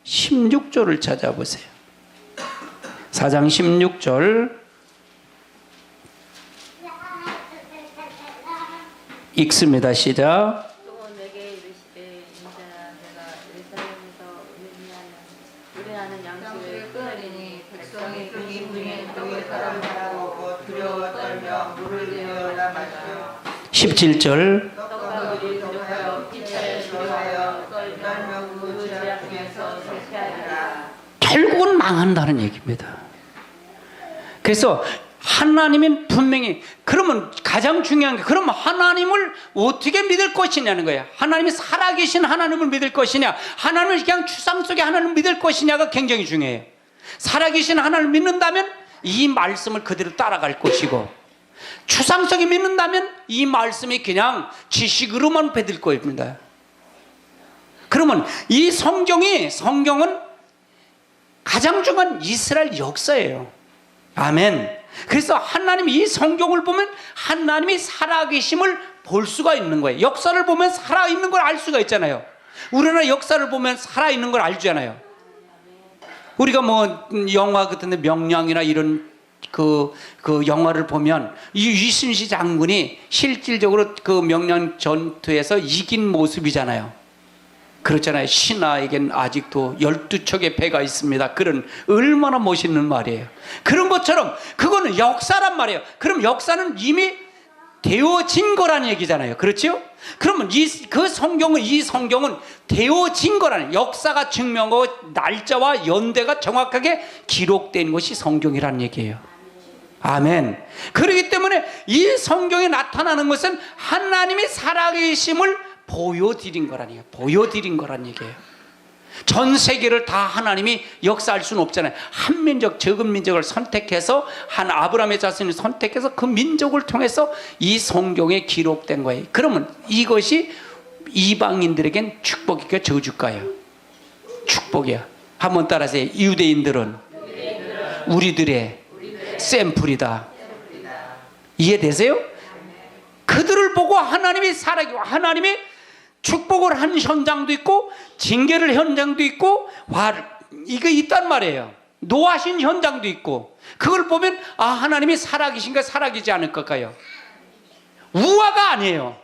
16절을 찾아보세요. 4장 16절 읽습니다. 시작. 또 내게 이르시되 인자야 내가 예루살렘에서 우려하는 양식을 끊으리니 백성이 그 기분에 너희 사람들하고 두려워 떨며 물을 내어라 마시며 17절 떡과 물이 부족하여 피차에 두려워하여 떨며 그 제약 중에서 쇠퇴하리라. 결국은 망한다는 얘기입니다. 그래서 하나님은 분명히, 그러면 가장 중요한 게, 그럼 하나님을 어떻게 믿을 것이냐는 거예요. 하나님이 살아계신 하나님을 믿을 것이냐, 하나님을 그냥 추상 속의 하나님을 믿을 것이냐가 굉장히 중요해요. 살아계신 하나님을 믿는다면 이 말씀을 그대로 따라갈 것이고, 추상 속에 믿는다면 이 말씀이 그냥 지식으로만 받을 겁니다. 그러면 이 성경은 가장 중요한 이스라엘 역사예요. 아멘. 그래서 하나님 이 성경을 보면 하나님이 살아계심을 볼 수가 있는 거예요. 역사를 보면 살아있는 걸 알 수가 있잖아요. 우리나라 역사를 보면 살아있는 걸 알잖아요. 우리가 뭐 영화 같은 데 명량이나 이런 그 영화를 보면 이 이순신 장군이 실질적으로 그 명량 전투에서 이긴 모습이잖아요. 그렇잖아요. 신하에겐 아직도 12척의 배가 있습니다. 그런 얼마나 멋있는 말이에요. 그런 것처럼 그거는 역사란 말이에요. 그럼 역사는 이미 되어진 거라는 얘기잖아요. 그렇죠? 그러면 이 성경은 되어진 거라는, 역사가 증명하고 날짜와 연대가 정확하게 기록된 것이 성경이라는 얘기예요. 아멘. 그렇기 때문에 이 성경에 나타나는 것은 하나님이 살아계심을 보여드린 거라니요. 보여드린 거란 얘기예요. 전 세계를 다 하나님이 역사할 수는 없잖아요. 한 민족, 적은 민족을 선택해서, 한 아브라함의 자손을 선택해서 그 민족을 통해서 이 성경에 기록된 거예요. 그러면 이것이 이방인들에겐 축복이고 저주가요. 축복이야. 한번 따라하세요. 유대인들은 우리들의 샘플이다. 이해되세요? 그들을 보고 하나님이 축복을 한 현장도 있고 징계를 현장도 있고 이거 있단 말이에요. 노하신 현장도 있고 그걸 보면 하나님이 살아계신가 살아계지 않을 걸까요? 우화가 아니에요.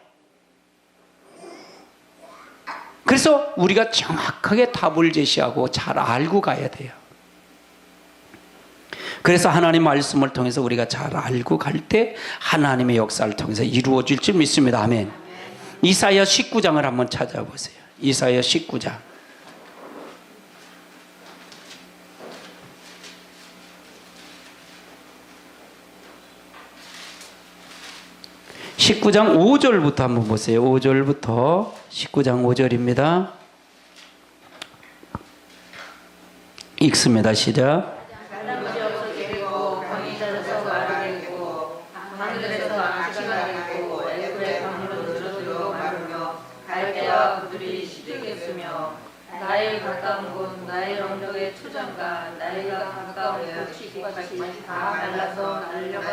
그래서 우리가 정확하게 답을 제시하고 잘 알고 가야 돼요. 그래서 하나님 말씀을 통해서 우리가 잘 알고 갈 때 하나님의 역사를 통해서 이루어질 줄 믿습니다. 아멘. 이사야 19장을 한번 찾아보세요. 이사야 19장. 19장 5절부터 한번 보세요. 5절부터 19장 5절입니다. 읽습니다. 시작. 바람이 없어지고 광이 젖어서 마르고 하늘에서 안치가 되고 애굽의 강물은 줄어들고 마르며 갈대와 구들이 시들겠으며 나의 가까운 곳 나의 언덕의 초장과 나이가 가까운 곳이 같이 다 말라서 날려가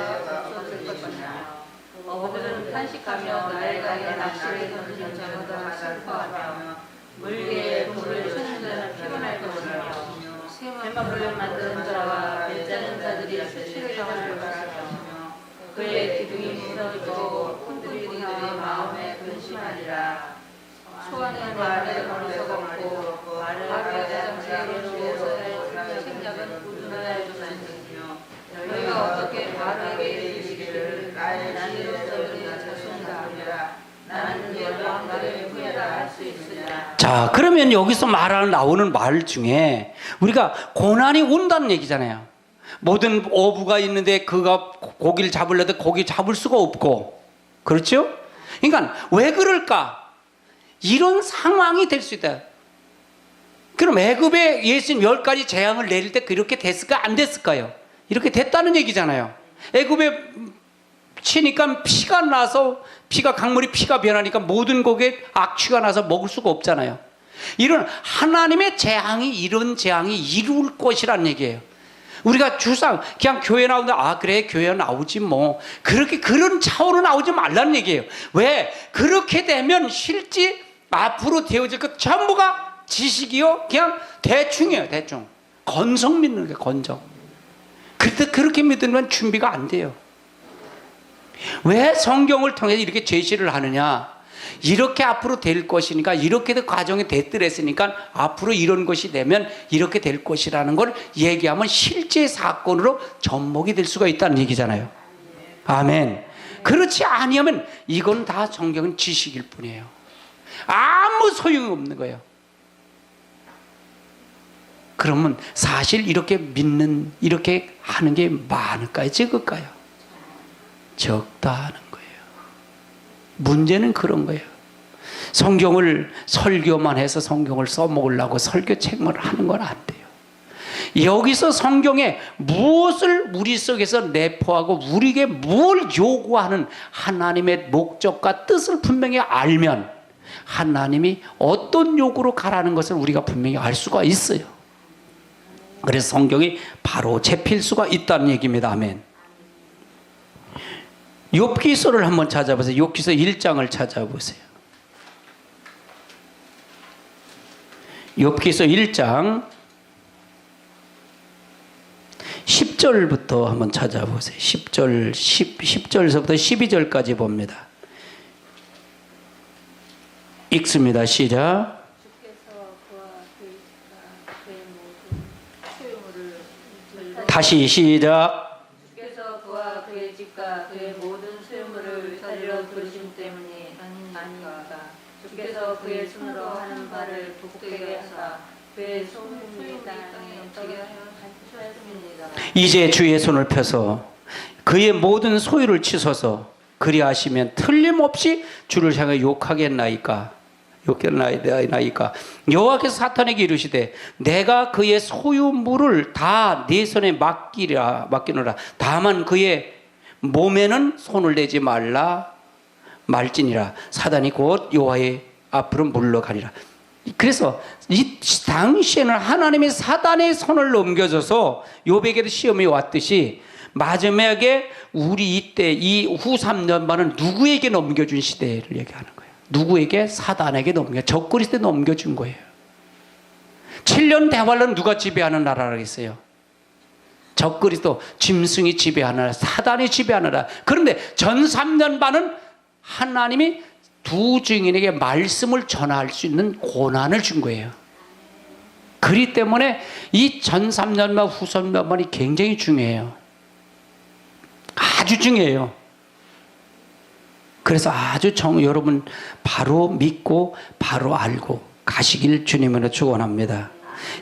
없어질 것이며 어부들은 탄식하며 나의 가게 낚시를 던지는 자마다 슬퍼하며 물개에 물을 쳐는 자는 피곤할 것이며 샘물을 만드는 자와 배짜는 자들이 수치를 당할 것이며 그의 기둥이 무너지고 큰 들이 마음에 근심하리라. 소원은 말을 걸어서 걷고 말을 가장 제로에서의 생략은 우둔하여 주시며 너희가 어떻게 바르게 이르시기를 나는 너희의 자손이다 하리라. 나는 여호와 나를 후회라 할 수 있으리라. 자, 그러면 여기서 나오는 말 중에 우리가 고난이 온다는 얘기잖아요. 모든 어부가 있는데 그가 고기를 잡으려도 고기 잡을 수가 없고, 그렇죠? 그러니까 왜 그럴까? 이런 상황이 될 수 있다. 그럼 애굽에 예수님 10가지 재앙을 내릴 때 그렇게 됐을까 안 됐을까요? 이렇게 됐다는 얘기잖아요. 애굽에 치니까 피가 나서 강물이 피가 변하니까 모든 고기에 악취가 나서 먹을 수가 없잖아요. 이런 하나님의 재앙이 이런 재앙이 이룰 것이라는 얘기예요. 우리가 주상 그냥 교회 나오는데 그래 교회 나오지 뭐 그렇게 그런 차원으로 나오지 말라는 얘기예요. 왜? 그렇게 되면 실제 앞으로 되어질 것 전부가 지식이요 그냥 대충이에요. 대충 건성 믿는 게 건성. 그렇게 믿으면 준비가 안 돼요. 왜 성경을 통해서 이렇게 제시를 하느냐? 이렇게 앞으로 될 것이니까 이렇게 과정이 됐더랬으니까 앞으로 이런 것이 되면 이렇게 될 것이라는 걸 얘기하면 실제 사건으로 접목이 될 수가 있다는 얘기잖아요. 아멘. 그렇지 아니하면 이건 다 성경은 지식일 뿐이에요. 아무 소용이 없는 거예요. 그러면 사실 이렇게 믿는 이렇게 하는 게 많을까요? 적을까요? 적다 하는 거예요. 문제는 그런 거예요. 성경을 설교만 해서 성경을 써먹으려고 설교책만 하는 건 안 돼요. 여기서 성경에 무엇을 우리 속에서 내포하고 우리에게 뭘 요구하는 하나님의 목적과 뜻을 분명히 알면 하나님이 어떤 요구로 가라는 것을 우리가 분명히 알 수가 있어요. 그래서 성경이 바로 잡힐 수가 있다는 얘기입니다. 아멘. 욥기서를 한번 찾아보세요. 욥기서 1장을 찾아보세요. 욥기서 1장 10절부터 한번 찾아보세요. 10절서부터 12절까지 봅니다. 읽습니다. 시작. 다시 시작. 주께서 그와 그의 집과 그의 모든 소유물을 살리러 부르심 때문이 아니니까 주께서 그의 손으로 하는 바를 복되게 하사 그의 소유물이 땅에 떠게 하였습니다. 이제 주의 손을 펴서 그의 모든 소유를 치소서. 그리하시면 틀림없이 주를 향해 욕하겠나이까. 여호와께서 사탄에게 이르시되 내가 그의 소유물을 다 네 손에 맡기노라. 다만 그의 몸에는 손을 대지 말지니라. 사단이 곧 여호와의 앞으로 물러가리라. 그래서 이 당시에는 하나님이 사단의 손을 넘겨줘서 욥에게도 시험이 왔듯이 마지막에 우리 이때 이 후 3년반은 누구에게 넘겨준 시대를 얘기하는 거예요. 누구에게? 사단에게 적그리스도에 넘겨준 거예요. 7년 대환란 누가 지배하는 나라라겠어요? 적그리스도, 짐승이 지배하는 나라, 사단이 지배하는 나라. 그런데 전 3년 반은 하나님이 두 증인에게 말씀을 전할 수 있는 고난을 준 거예요. 그렇기 때문에 이 전 3년 반, 후 3년 반이 굉장히 중요해요. 아주 중요해요. 그래서 아주 여러분 바로 믿고 바로 알고 가시길 주님으로 축원합니다.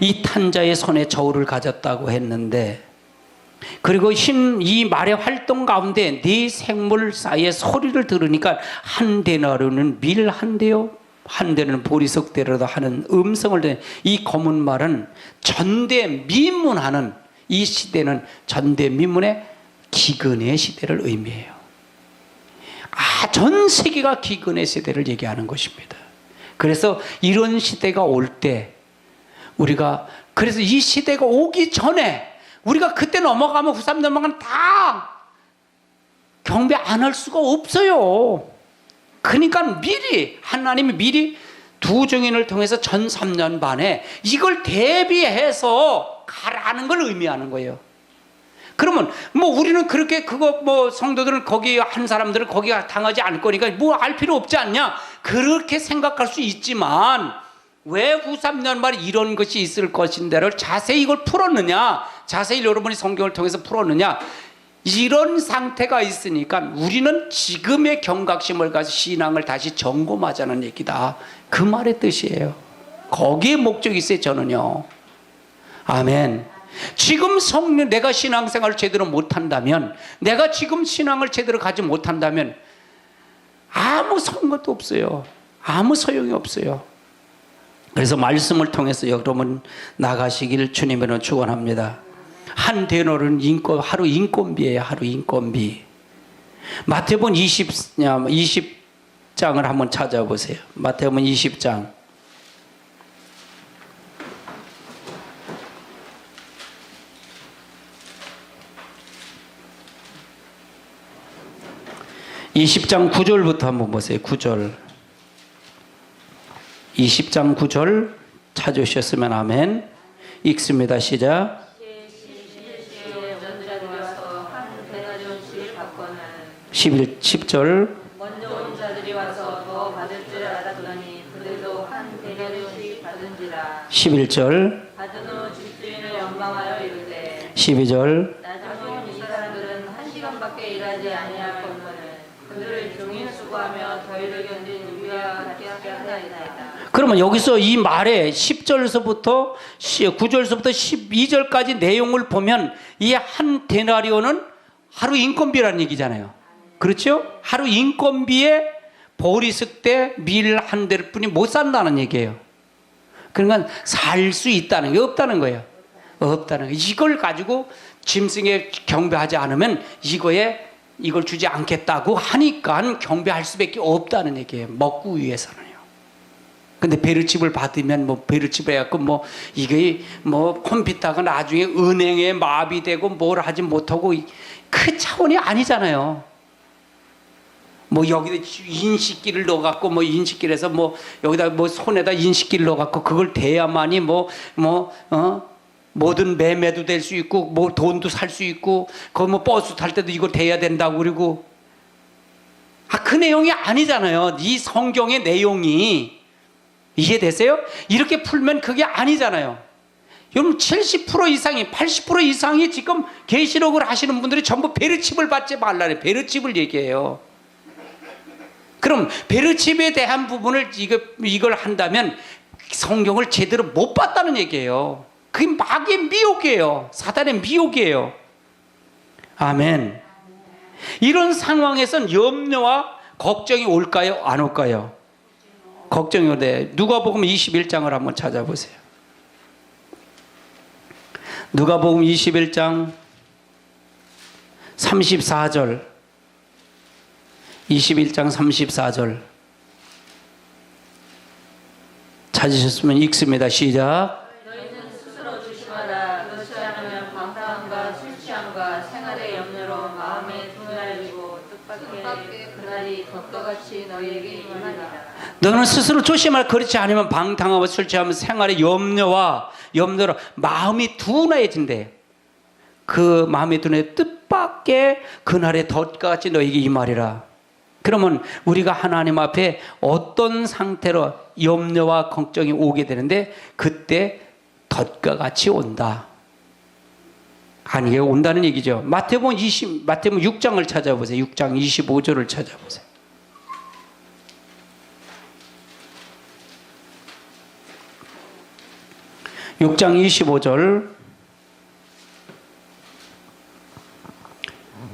이 탄자의 손에 저울을 가졌다고 했는데, 그리고 이 말의 활동 가운데 네 생물 사이의 소리를 들으니까 한 데나루는 밀 한 대요, 한 대는 보리석 대로도 하는 음성을 듣는 이 검은 말은 전대미문하는, 이 시대는 전대미문의 기근의 시대를 의미해요. 전 세계가 기근의 시대를 얘기하는 것입니다. 그래서 이런 시대가 올 때 그래서 이 시대가 오기 전에 우리가 그때 넘어가면 후 3년 넘어가면 다 경배 안 할 수가 없어요. 그러니까 하나님이 미리 두 증인을 통해서 전 3년 반에 이걸 대비해서 가라는 걸 의미하는 거예요. 그러면 우리는 그렇게 성도들은 거기 한 사람들은 거기 당하지 않을 거니까 알 필요 없지 않냐, 그렇게 생각할 수 있지만, 왜 후 3년 만에 이런 것이 있을 것인데를 자세히 이걸 풀었느냐, 자세히 여러분이 성경을 통해서 풀었느냐, 이런 상태가 있으니까 우리는 지금의 경각심을 가지고 신앙을 다시 점검하자는 얘기다, 그 말의 뜻이에요. 거기에 목적이 있어요. 저는요. 아멘. 지금 내가 신앙생활을 제대로 못한다면, 내가 지금 신앙을 제대로 가지 못한다면 아무 성것도 없어요. 아무 소용이 없어요. 그래서 말씀을 통해서 여러분 나가시길 주님으로 축원합니다. 한 데나리온 하루 인건비예요. 하루 인건비. 마태복음 20장을 한번 찾아보세요. 마태복음 20장. (20장) 9절부터 한번 보세요. 9절. 20장 9절 찾으셨으면 아멘. 읽습니다. 시작. 10절. 먼저 온 자들이 와서 더 받을 줄 알았더니 그들도 한 데나리온씩 받은지라. 11절. 받은 후 집주인을 원망하여 이르되. 12절. 나중에 온 이 사람들은 1시간밖에 일하지 아니할 것은 그들을 종일 수고하며 더위를 견딘 우리와 같게 하나이다. 그러면 여기서 이 말에 10절에서부터 9절에서부터 12절까지 내용을 보면 이 한 데나리온은 하루 인건비라는 얘기잖아요. 그렇죠? 하루 인건비에 보리석 대 밀 한 대를 뿐이 못 산다는 얘기예요. 그러니까 살 수 있다는 게 없다는 거예요. 없다는 거예요. 이걸 가지고 짐승에 경배하지 않으면 이걸 주지 않겠다고 하니까 경배할 수밖에 없다는 얘기예요. 먹고 위해서는요. 근데 베르칩을 받으면 베르칩을 해갖고 이게 컴퓨터가 나중에 은행에 마비되고 뭘 하지 못하고 그 차원이 아니잖아요. 여기다 인식기를 넣어갖고 인식기에서 여기다 손에다 인식기를 넣어갖고 그걸 대야만이 모든 매매도 될 수 있고 돈도 살 수 있고 버스 탈 때도 이거 대야 된다고 그러고 그 내용이 아니잖아요. 이 성경의 내용이 이해되세요? 이렇게 풀면 그게 아니잖아요. 여러분 70% 이상이 80% 이상이 지금 계시록을 하시는 분들이 전부 베르칩을 받지 말라래. 베르칩을 얘기해요. 그럼 베르칩에 대한 부분을 이걸 한다면 성경을 제대로 못 봤다는 얘기예요. 그게 마귀의 미혹이에요. 사단의 미혹이에요. 아멘. 이런 상황에선 염려와 걱정이 올까요? 안 올까요? 걱정이 오대. 누가복음 21장을 한번 찾아보세요. 누가복음 21장 34절. 21장 34절 찾으셨으면 읽습니다. 시작. 너희는 스스로 조심하라. 그렇지 않으면 방탕함과 술 취함과 생활의 염려로 마음에 둔하여지고 뜻밖의 그날이 덕도같이 너희에게 임하리라. 너는 스스로 조심할 그렇지 않으면 방탕하고 술 취하면 생활의 염려로 마음이 둔해진대. 그 마음이 둔해 뜻밖의 그날의 덫과 같이 너에게 이 말이라. 그러면 우리가 하나님 앞에 어떤 상태로 염려와 걱정이 오게 되는데 그때 덫과 같이 온다. 아니게 온다는 얘기죠. 마태복음 6장을 찾아보세요. 6장 25절을 찾아보세요. 6장 25절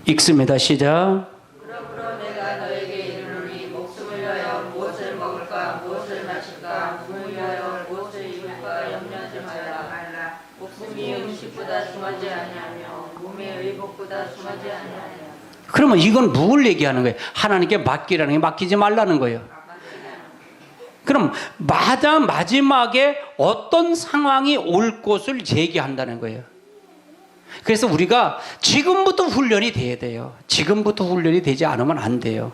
읽습니다. 시작. 그러므로 내가 너에게 이르노니 목숨을 위하여 무엇을 먹을까 무엇을 마실까 몸을 위하여 무엇을 입을까 염려하지 말라. 목숨이 음식보다 중하지 아니하며 몸의 의복보다 중하지 아니하냐. 그러면 이건 뭘 얘기하는 거예요? 하나님께 맡기라는 게 맡기지 말라는 거예요. 그럼 마지막에 어떤 상황이 올 것을 얘기한다는 거예요. 그래서 우리가 지금부터 훈련이 돼야 돼요. 지금부터 훈련이 되지 않으면 안 돼요.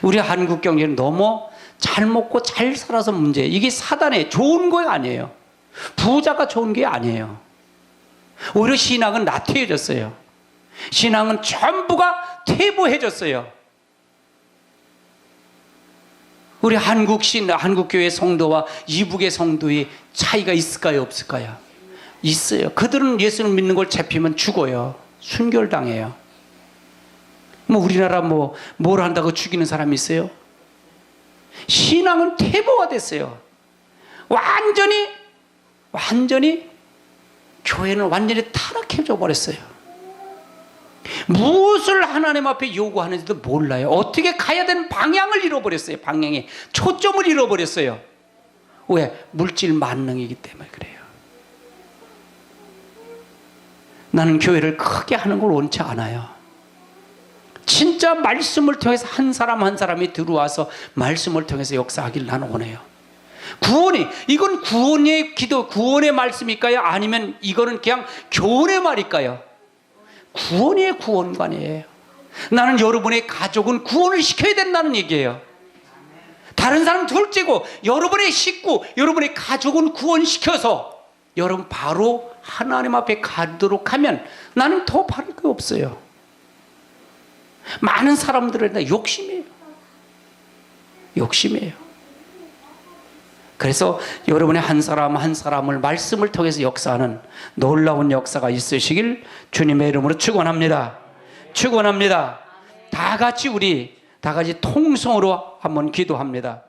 우리 한국 경제는 너무 잘 먹고 잘 살아서 문제예요. 이게 사단의 좋은 거 아니에요. 부자가 좋은 게 아니에요. 오히려 신앙은 나태해졌어요. 신앙은 전부가 퇴보해졌어요. 우리 한국교회 성도와 이북의 성도의 차이가 있을까요? 없을까요? 있어요. 그들은 예수를 믿는 걸 잡히면 죽어요. 순결당해요. 우리나라 뭘 한다고 죽이는 사람이 있어요? 신앙은 퇴보가 됐어요. 완전히 교회는 완전히 타락해져 버렸어요. 무엇을 하나님 앞에 요구하는지도 몰라요. 어떻게 가야 되는 방향을 잃어버렸어요. 방향의 초점을 잃어버렸어요. 왜? 물질 만능이기 때문에 그래요. 나는 교회를 크게 하는 걸 원치 않아요. 진짜 말씀을 통해서 한 사람 한 사람이 들어와서 말씀을 통해서 역사하기를 나는 원해요. 이건 구원의 기도, 구원의 말씀일까요? 아니면 이거는 그냥 교훈의 말일까요? 구원의 구원관이에요. 나는 여러분의 가족은 구원을 시켜야 된다는 얘기예요. 다른 사람 둘째고 여러분의 식구, 여러분의 가족은 구원시켜서 여러분 바로 하나님 앞에 가도록 하면 나는 더 바랄 게 없어요. 많은 사람들은 욕심이에요. 그래서 여러분의 한 사람 한 사람을 말씀을 통해서 역사하는 놀라운 역사가 있으시길 주님의 이름으로 축원합니다. 축원합니다. 다 같이 통성으로 한번 기도합니다.